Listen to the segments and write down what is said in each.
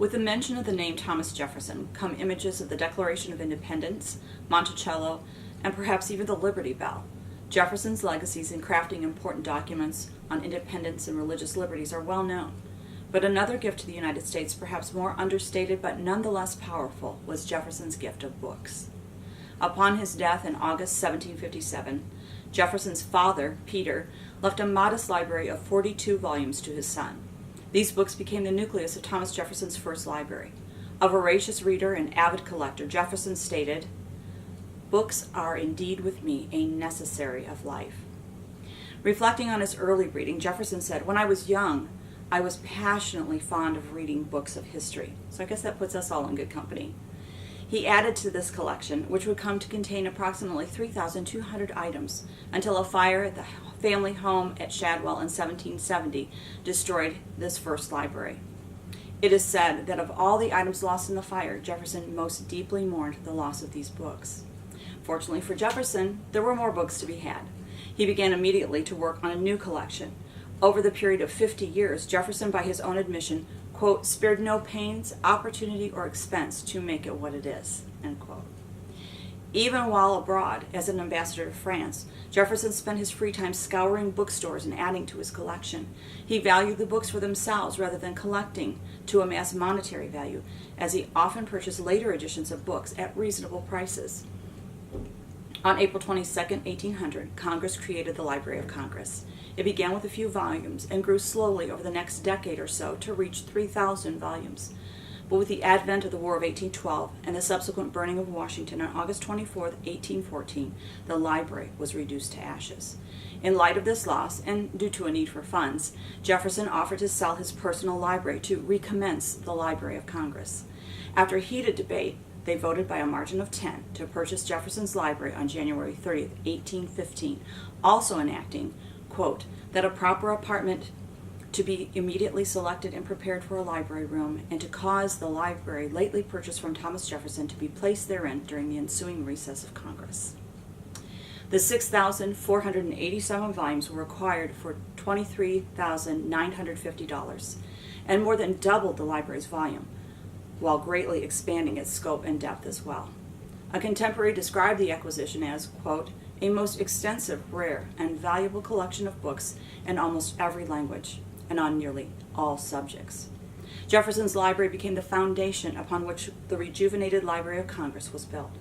With the mention of the name Thomas Jefferson come images of the Declaration of Independence, Monticello, and perhaps even the Liberty Bell. Jefferson's legacies in crafting important documents on independence and religious liberties are well known. But another gift to the United States, perhaps more understated but nonetheless powerful, was Jefferson's gift of books. Upon his death in August 1757, Jefferson's father, Peter, left a modest library of 42 volumes to his son. These books became the nucleus of Thomas Jefferson's first library. A voracious reader and avid collector, Jefferson stated, "Books are indeed with me a necessary of life." Reflecting on his early reading, Jefferson said, "When I was young, I was passionately fond of reading books of history." So I guess that puts us all in good company. He added to this collection, which would come to contain approximately 3,200 items, until a fire at the family home at Shadwell in 1770 destroyed this first library. It is said that of all the items lost in the fire, Jefferson most deeply mourned the loss of these books. Fortunately for Jefferson, there were more books to be had. He began immediately to work on a new collection. Over the period of 50 years, Jefferson, by his own admission, quote, "spared no pains, opportunity, or expense to make it what it is," end quote. Even while abroad as an ambassador to France, Jefferson spent his free time scouring bookstores and adding to his collection. He valued the books for themselves rather than collecting to amass monetary value, as he often purchased later editions of books at reasonable prices. On April 22, 1800, Congress created the Library of Congress. It began with a few volumes and grew slowly over the next decade or so to reach 3,000 volumes. But with the advent of the War of 1812 and the subsequent burning of Washington on August 24, 1814, the library was reduced to ashes. In light of this loss, and due to a need for funds, Jefferson offered to sell his personal library to recommence the Library of Congress. After heated debate, they voted by a margin of 10 to purchase Jefferson's library on January 30, 1815, also enacting, quote, that a proper apartment to be immediately selected and prepared for a library room, and to cause the library lately purchased from Thomas Jefferson to be placed therein during the ensuing recess of Congress. The 6,487 volumes were acquired for $23,950, and more than doubled the library's volume, while greatly expanding its scope and depth as well. A contemporary described the acquisition as, quote, a most extensive, rare, and valuable collection of books in almost every language, and on nearly all subjects. Jefferson's library became the foundation upon which the rejuvenated Library of Congress was built.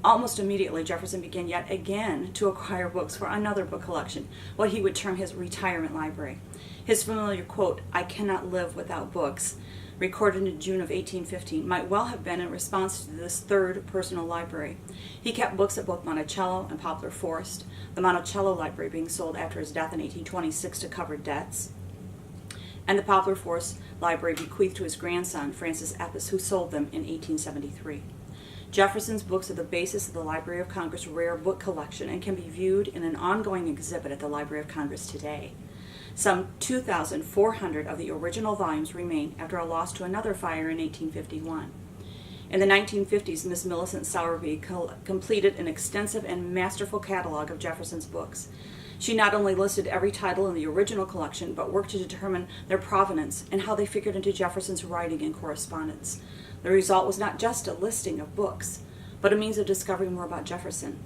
Almost immediately, Jefferson began yet again to acquire books for another book collection, what he would term his retirement library. His familiar quote, "I cannot live without books," recorded in June of 1815, might well have been in response to this third personal library. He kept books at both Monticello and Poplar Forest, the Monticello library being sold after his death in 1826 to cover debts, and the Poplar Forest library bequeathed to his grandson, Francis Epps, who sold them in 1873. Jefferson's books are the basis of the Library of Congress rare book collection and can be viewed in an ongoing exhibit at the Library of Congress today. Some 2,400 of the original volumes remain after a loss to another fire in 1851. In the 1950s, Miss Millicent Sowerby completed an extensive and masterful catalog of Jefferson's books. She not only listed every title in the original collection, but worked to determine their provenance and how they figured into Jefferson's writing and correspondence. The result was not just a listing of books, but a means of discovering more about Jefferson.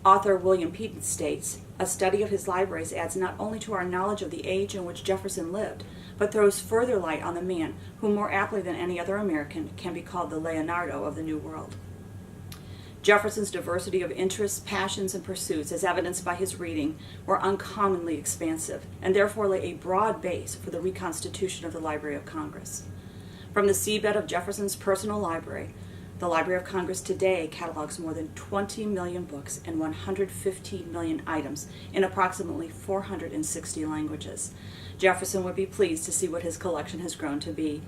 Author William Peden states, "A study of his libraries adds not only to our knowledge of the age in which Jefferson lived, but throws further light on the man who more aptly than any other American can be called the Leonardo of the New World." Jefferson's diversity of interests, passions, and pursuits, as evidenced by his reading, were uncommonly expansive, and therefore lay a broad base for the reconstitution of the Library of Congress. From the seabed of Jefferson's personal library, the Library of Congress today catalogs more than 20 million books and 115 million items in approximately 460 languages. Jefferson would be pleased to see what his collection has grown to be.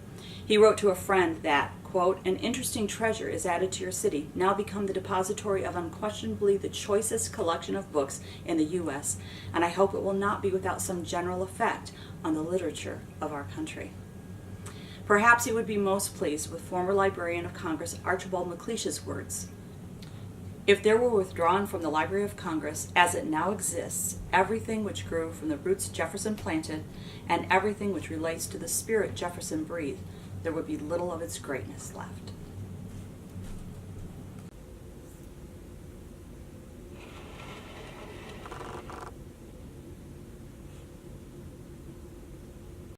He wrote to a friend that, quote, "An interesting treasure is added to your city, now become the depository of unquestionably the choicest collection of books in the U.S., and I hope it will not be without some general effect on the literature of our country." Perhaps he would be most pleased with former Librarian of Congress Archibald MacLeish's words, "If there were withdrawn from the Library of Congress, as it now exists, everything which grew from the roots Jefferson planted, and everything which relates to the spirit Jefferson breathed, there would be little of its greatness left.